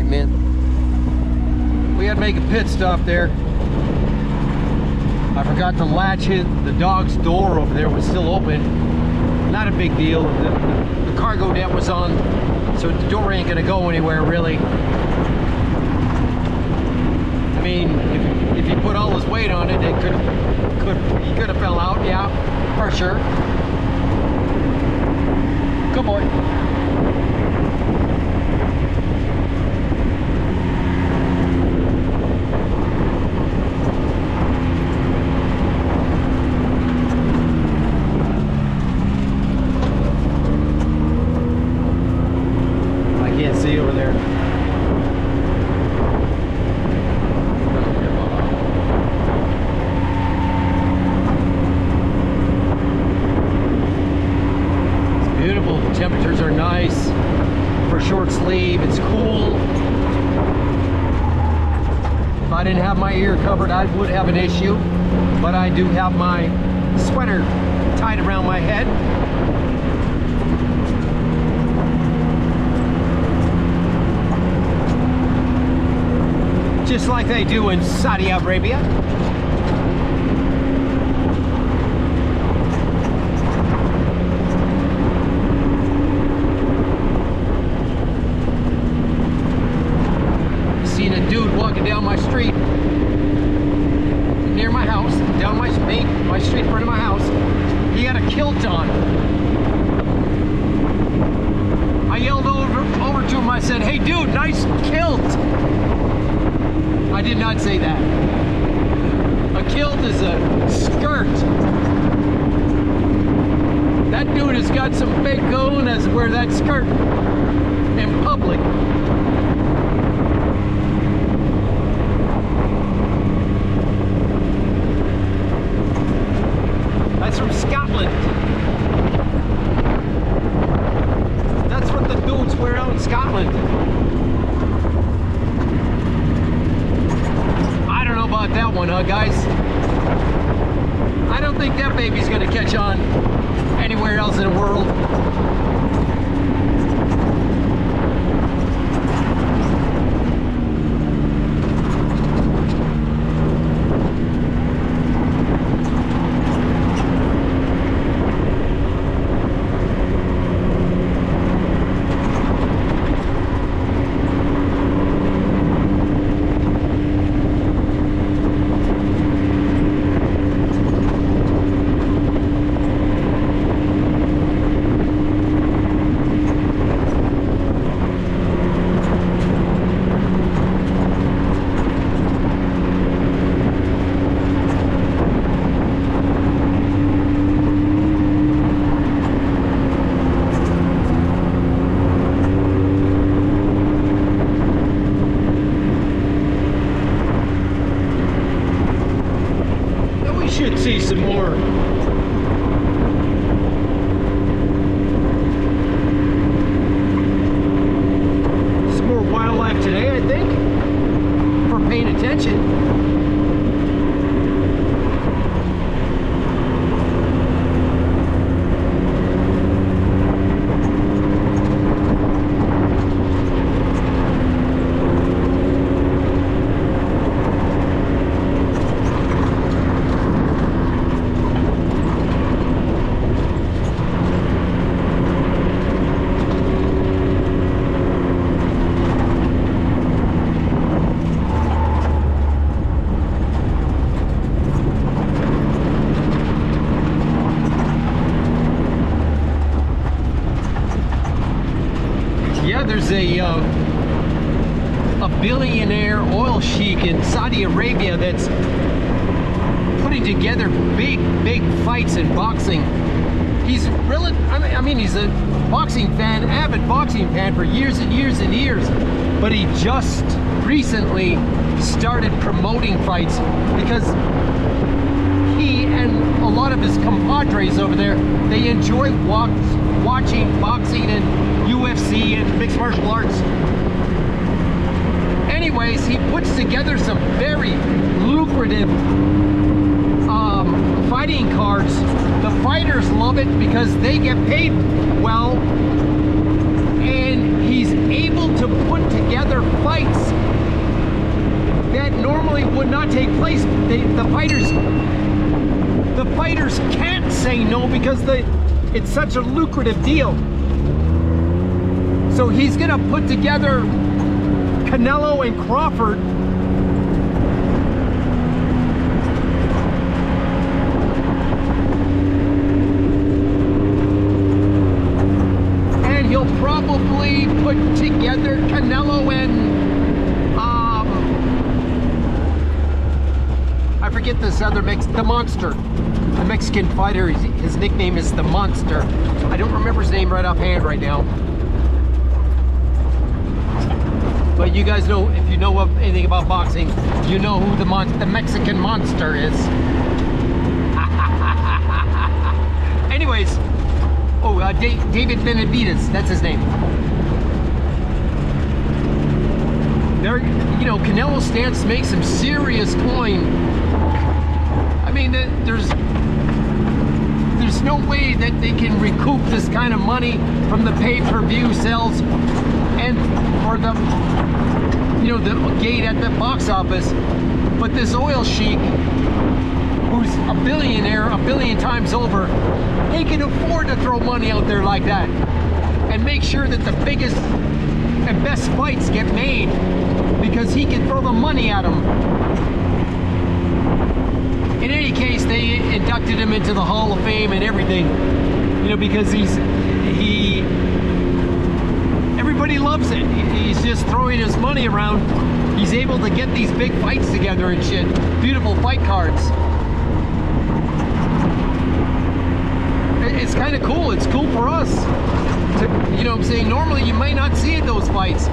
right, man. We had to make a pit stop there. I forgot to latch it. The dog's door over there was still open. Not a big deal. The cargo net was on, so the door ain't gonna go anywhere really. I mean, if he put all his weight on it, he could have fell out. Yeah, for sure. Good boy. See over there. It's beautiful. The temperatures are nice for short sleeve. It's cool. If I didn't have my ear covered, I would have an issue, but I do have my sweater tied around my head. Just like they do in Saudi Arabia. Seen a dude walking down my street near my house, down my street in front of my house. He had a kilt on. I yelled over to him. I said, "Hey dude, nice kilt." I did not say that. A kilt is a skirt. That dude has got some fake goons to wear that skirt in public. That's from Scotland. That's what the dudes wear out in Scotland. About that one, huh, guys? I don't think that baby's gonna catch on anywhere else in the world. Should see some more wildlife today, I think, for paying attention. There's a billionaire oil sheik in Saudi Arabia that's putting together big fights in boxing. He's really, I mean, he's a boxing fan, avid boxing fan for years and years and years, but he just recently started promoting fights because he and a lot of his compadres over there, they enjoy watching boxing and UFC and mixed martial arts. Anyways, he puts together some very lucrative fighting cards. The fighters love it because they get paid well, and he's able to put together fights take place. The fighters can't say no because it's such a lucrative deal. So he's gonna put together Canelo and Crawford. And he'll probably put together Canelo and I forget this other the Monster. The Mexican fighter, his nickname is the Monster. I don't remember his name right offhand right now. But you guys know, if you know anything about boxing, you know who the Mexican Monster is. Anyways, David Benavidez, that's his name. There, you know, Canelo stance makes some serious coin. I mean, there's no way that they can recoup this kind of money from the pay-per-view sales and or the, you know, the gate at the box office. But this oil sheik, who's a billionaire a billion times over, he can afford to throw money out there like that and make sure that the biggest and best fights get made because he can throw the money at them. In any case, they inducted him into the Hall of Fame and everything, you know, because everybody loves it. He's just throwing his money around. He's able to get these big fights together and shit. Beautiful fight cards. It's kind of cool. It's cool for us. You know what I'm saying? Normally you might not see those fights,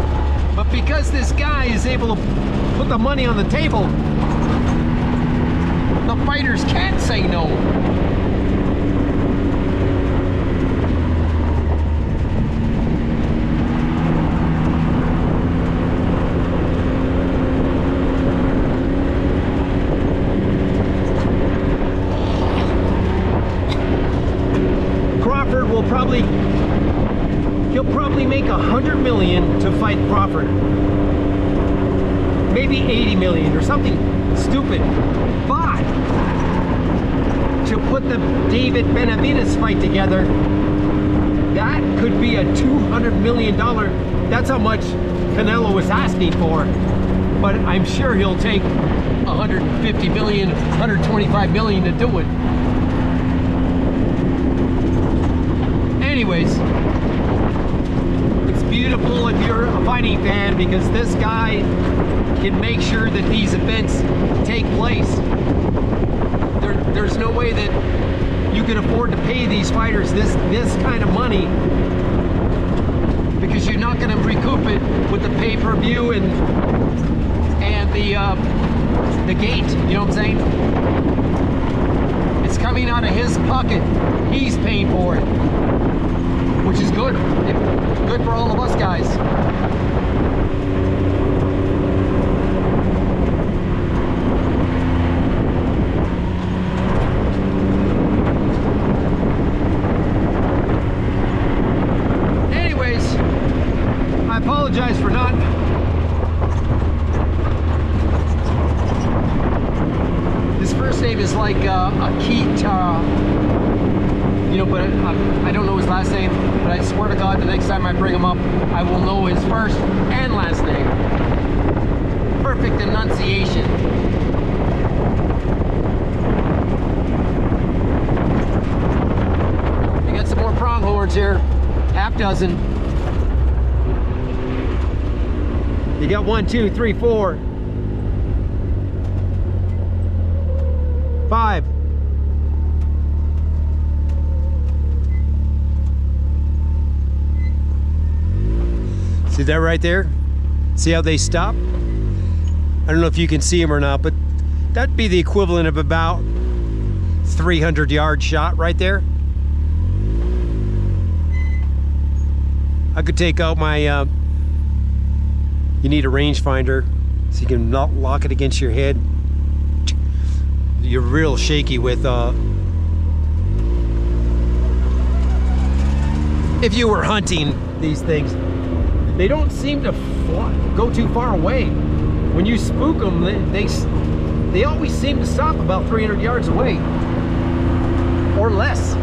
but because this guy is able to put the money on the table, the fighters can't say no. Crawford will he'll probably make $100 million to fight Crawford. Maybe 80 million or something stupid. But to put the David Benavidez fight together, that could be a $200 million. That's how much Canelo was asking for. But I'm sure he'll take 150 million, 125 million to do it. Anyways, it's beautiful if you're a fighting fan because this guy can make sure that these events take place. There's no way that you can afford to pay these fighters this kind of money because you're not going to recoup it with the pay-per-view and the gate. You know what I'm saying? It's coming out of his pocket. He's paying for it, which is good. Good for all of us guys. I apologize for not his first name is like Akita, you know, but I don't know his last name, but I swear to God the next time I bring him up I will know his first and last name. Perfect enunciation. We got some more pronghorns here, half dozen. You got 1, 2, 3, 4, 5. See that right there? See how they stop? I don't know if you can see them or not, but that'd be the equivalent of about 300-yard shot right there. I could take out my you need a rangefinder so you can not lock it against your head. You're real shaky with if you were hunting these things. They don't seem to go too far away. When you spook them, they they always seem to stop about 300 yards away or less.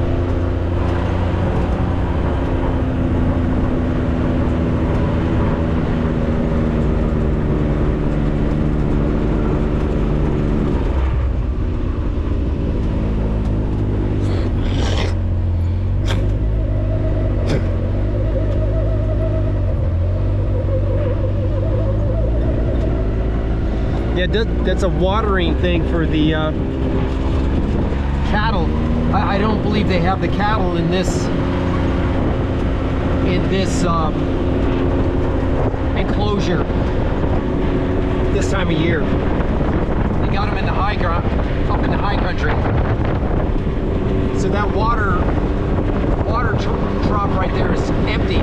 Yeah, that's a watering thing for the cattle. I don't believe they have the cattle in this enclosure this time of year. They got them in the high ground, up in the high country. So that water drop right there is empty.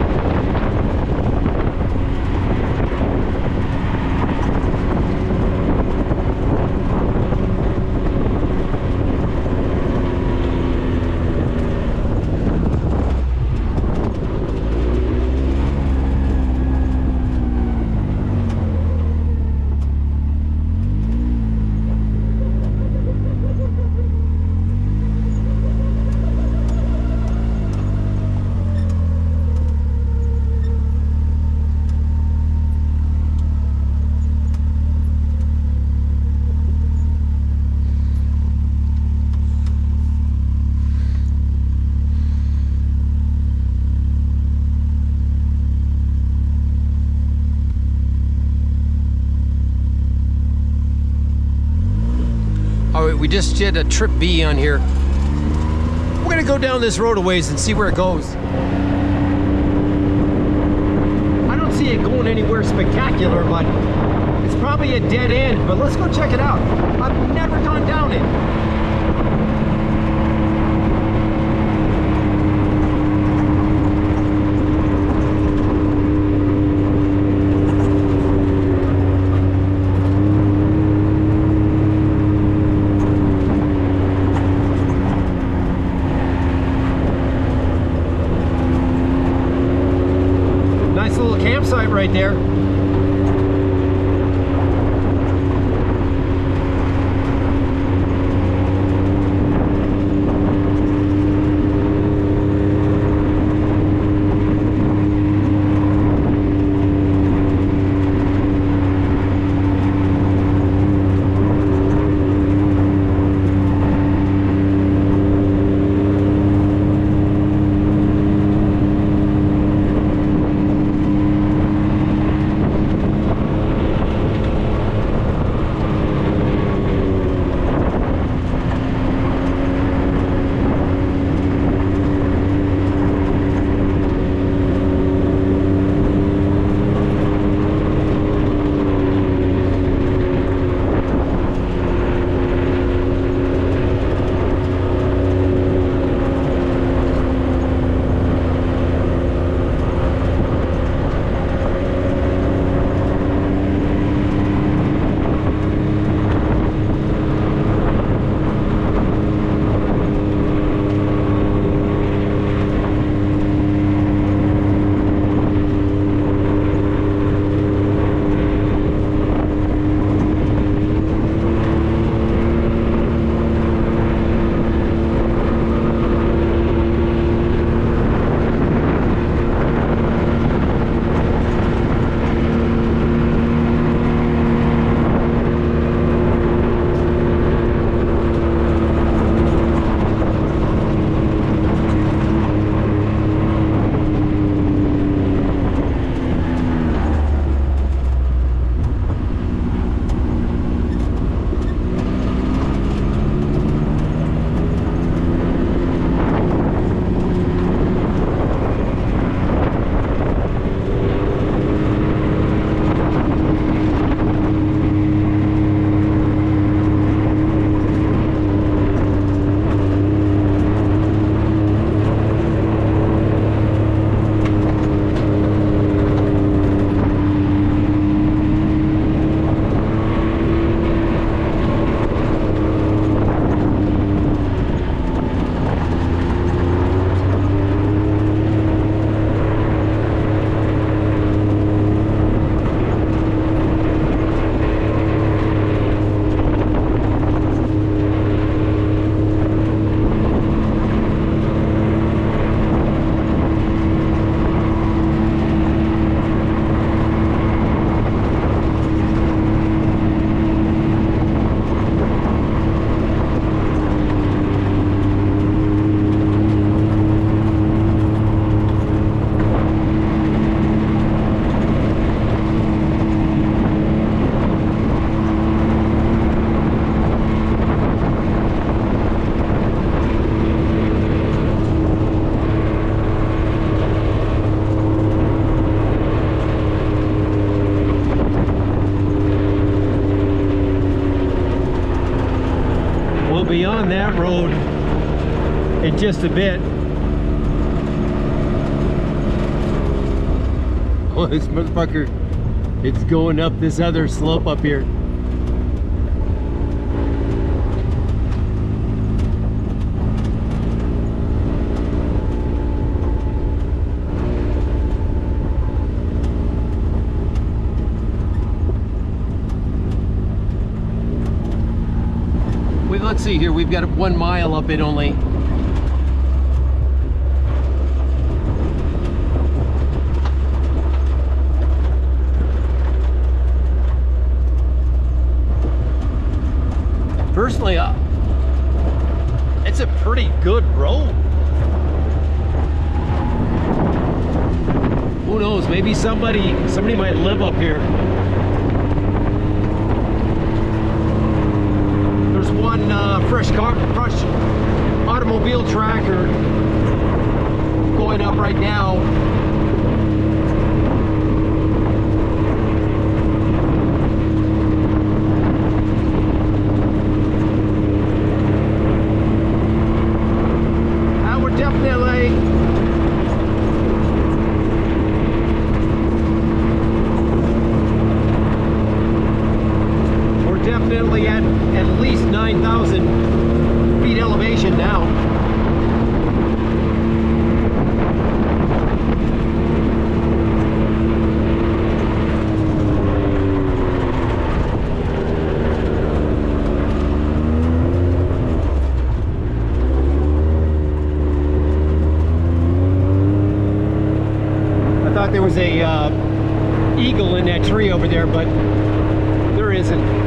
We just did a trip B on here. We're gonna go down this road a ways and see where it goes. I don't see it going anywhere spectacular, but it's probably a dead end. But let's go check it out. I've never gone down it. Campsite right there. on that road in just a bit. Oh, this motherfucker, it's going up this other slope up here. Let's see here, we've got 1 mile up it only. Personally, it's a pretty good road. Who knows, maybe somebody might live up here. One fresh automobile tracker going up right now. And we're definitely at least 9,000 feet elevation now. I thought there was a eagle in that tree over there, but there isn't.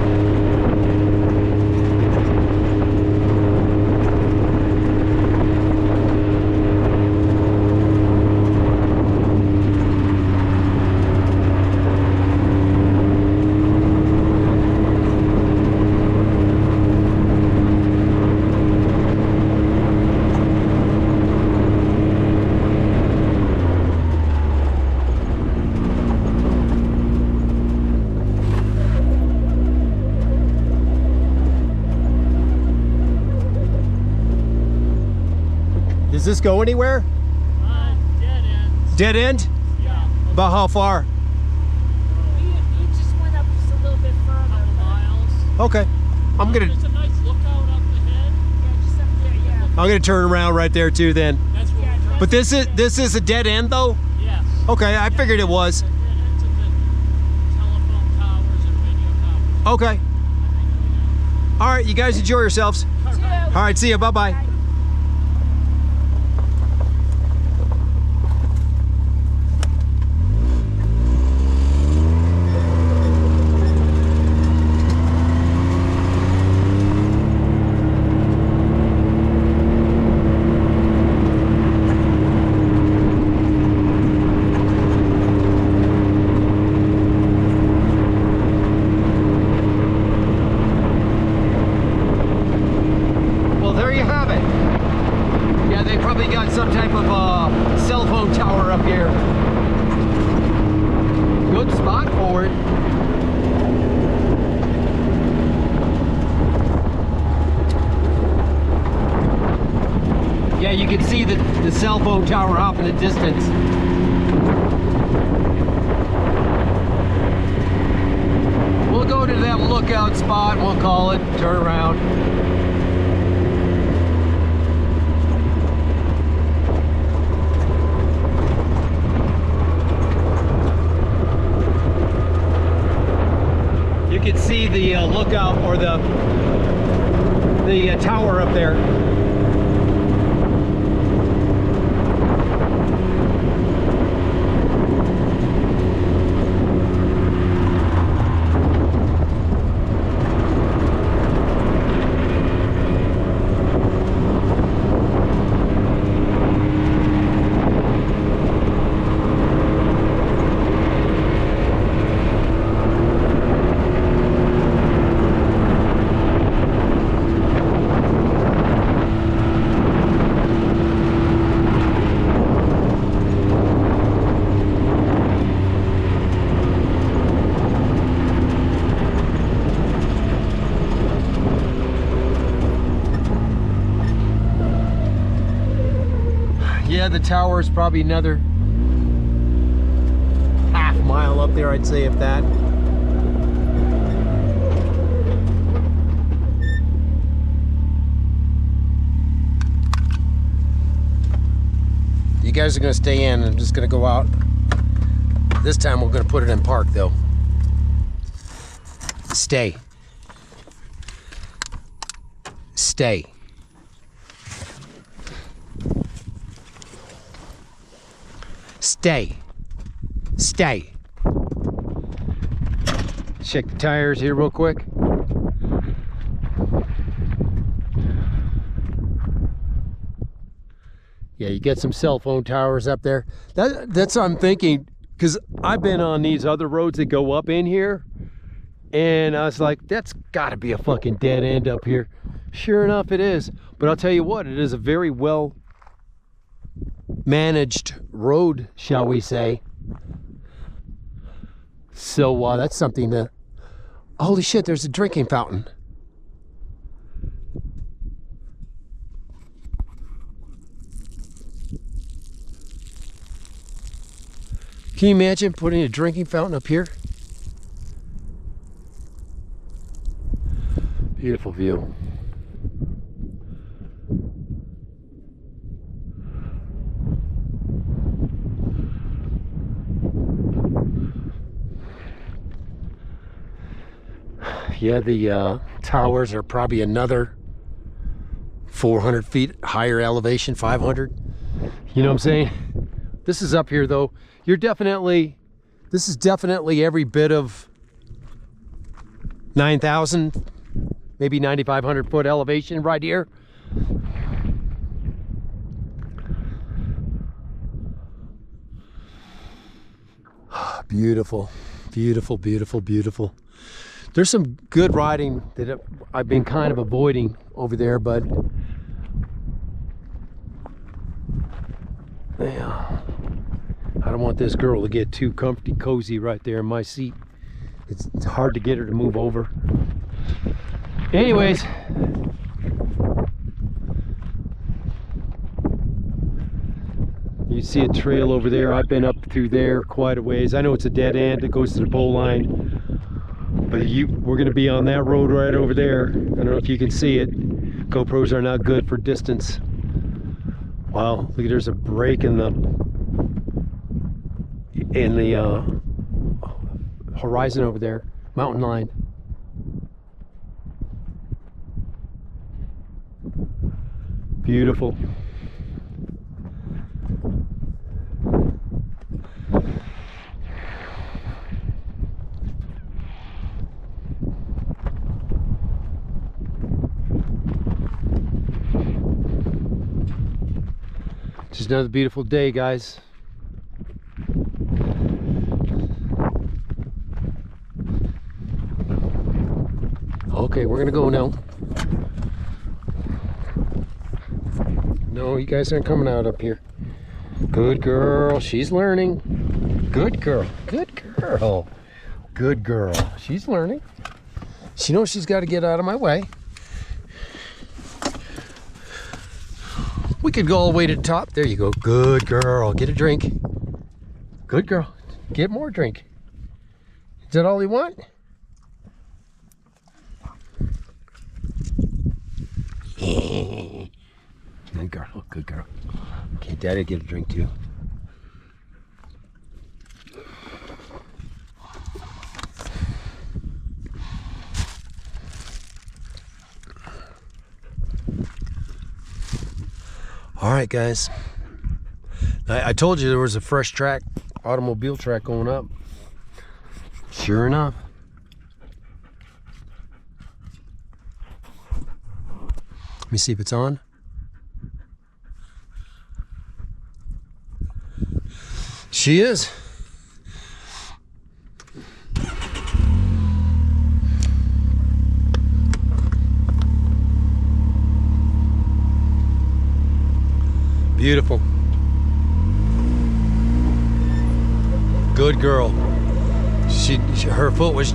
Does this go anywhere? Dead end. Dead end? Yeah. About how far? We just went up just a little bit further. Couple miles. Okay. There's a nice lookout up ahead. Yeah, just up there, yeah. I'm gonna turn around right there too then. That's what we're trying But to this is a dead end though? Yes. Okay, I figured it was. It's a dead end to the telephone towers and radio towers. Okay. All right, you guys enjoy yourselves. All right, see ya. Bye-bye. Some type of cell phone tower up here. Good spot for it. Yeah, you can see the cell phone tower off in the distance. We'll go to that lookout spot, we'll call it, turn around. You can see the lookout or the tower up there. the tower is probably another half mile up there, I'd say, if that. You guys are gonna stay in. I'm just gonna go out. This time we're gonna put it in park though. Stay. Stay. Stay. Stay. Check the tires here real quick. Yeah, you get some cell phone towers up there. That's what I'm thinking, because I've been on these other roads that go up in here, and I was like, that's gotta be a fucking dead end up here. Sure enough, it is. But I'll tell you what, it is a very well managed road, shall we say. So that's something to... Holy shit, there's a drinking fountain. Can you imagine putting a drinking fountain up here? Beautiful view. Yeah, the towers are probably another 400 feet higher elevation, 500. You know what I'm saying? This is up here though. This is definitely every bit of 9,000, maybe 9,500 foot elevation right here. Beautiful, beautiful, beautiful, beautiful. There's some good riding that I've been kind of avoiding over there, but yeah, I don't want this girl to get too comfy, cozy right there in my seat. It's hard to get her to move over. Anyways, you see a trail over there. I've been up through there quite a ways. I know it's a dead end. It goes to the bowl line. But we're going to be on that road right over there. I don't know if you can see it. GoPros are not good for distance. Wow, look, there's a break in the horizon over there, mountain line. Beautiful. Just another beautiful day, guys. Okay, we're gonna go now. No, you guys aren't coming out up here. Good girl, she's learning. Good girl, good girl. Good girl, she's learning. She knows she's got to get out of my way. We could go all the way to the top. There you go. Good girl. Get a drink. Good girl. Get more drink. Is that all you want? Good girl. Good girl. Okay, Daddy, get a drink too. All right, guys. I told you there was a fresh track, automobile track going up. Sure enough. Let me see if it's on. She is. Beautiful. Good girl. Her foot was,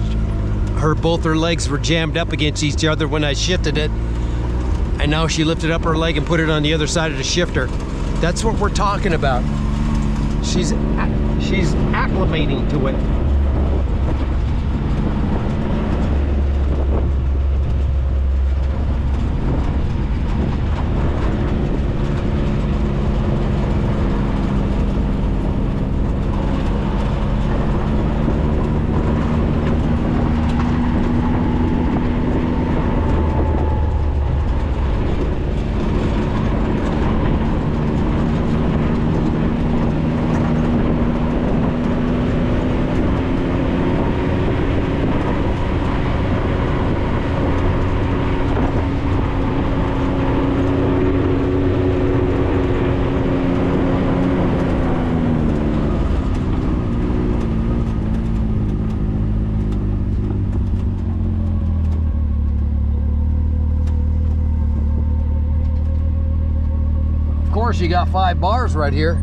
both her legs were jammed up against each other when I shifted it. And now she lifted up her leg and put it on the other side of the shifter. That's what we're talking about. She's acclimating to it. Of course, you got 5 bars right here.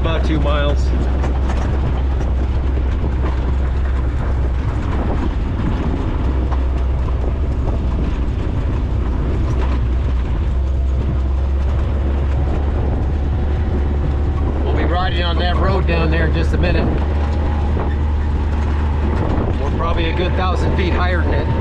About 2 miles. We'll be riding on that road down there in just a minute. We're probably a good 1,000 feet higher than it.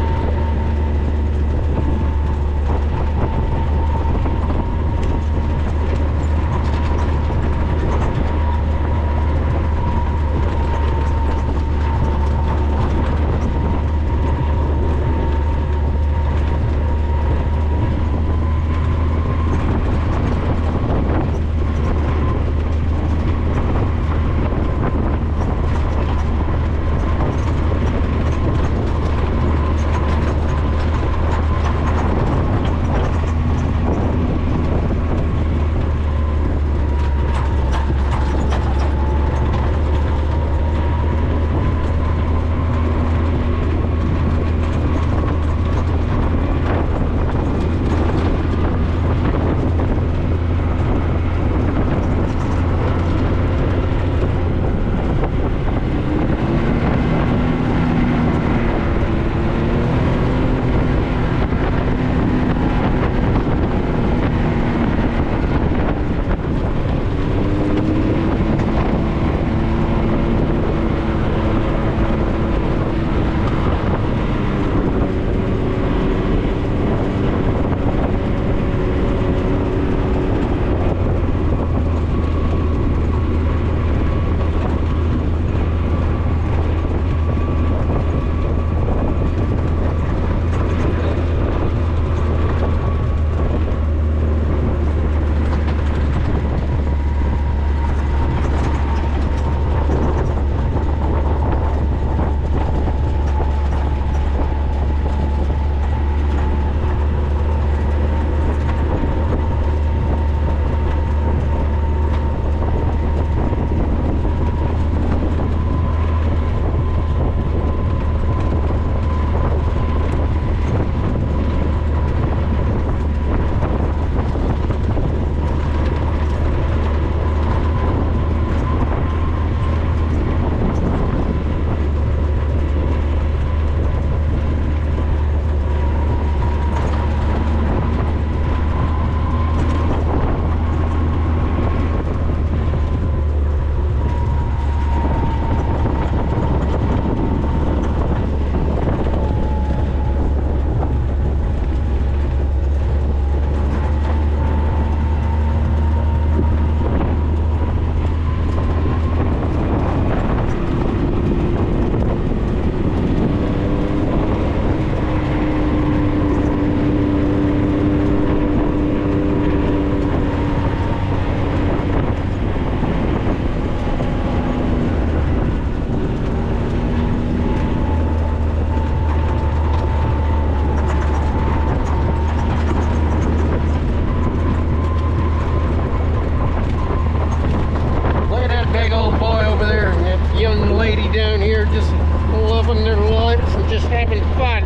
loving their lives and just having fun.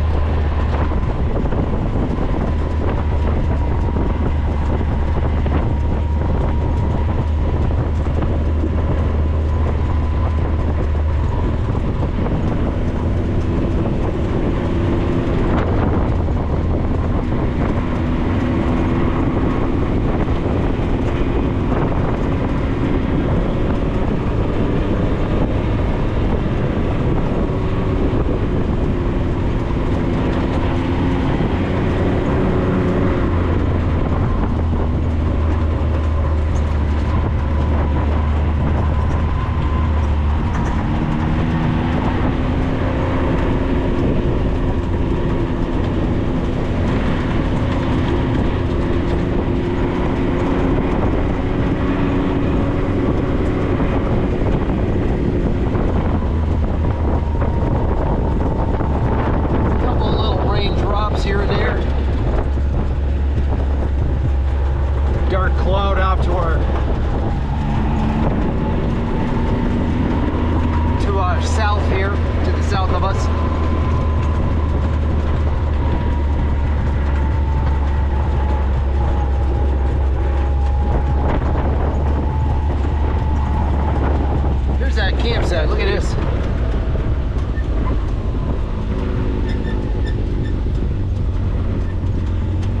Campsite. Look at this.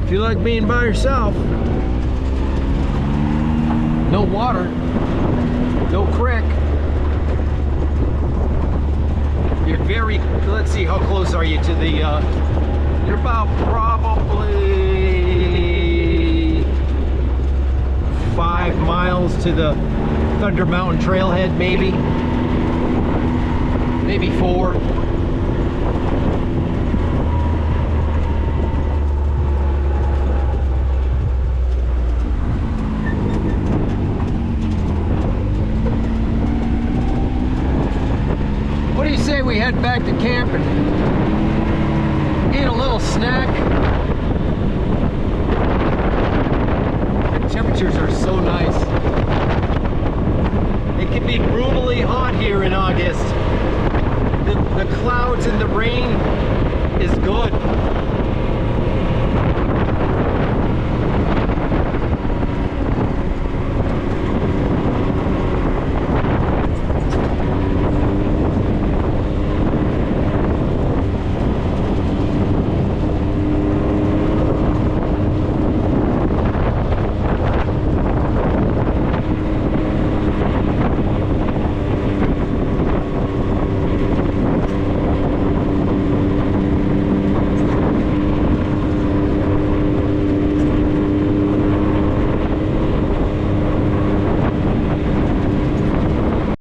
If you like being by yourself, no water, no creek. You're very, let's see, how close are you to the, you're about probably 5 miles to the Thunder Mountain trailhead, maybe 4. What do you say we head back to camp and eat a little snack? The temperatures are so nice. It can be brutally hot here in August. The clouds and the rain is good.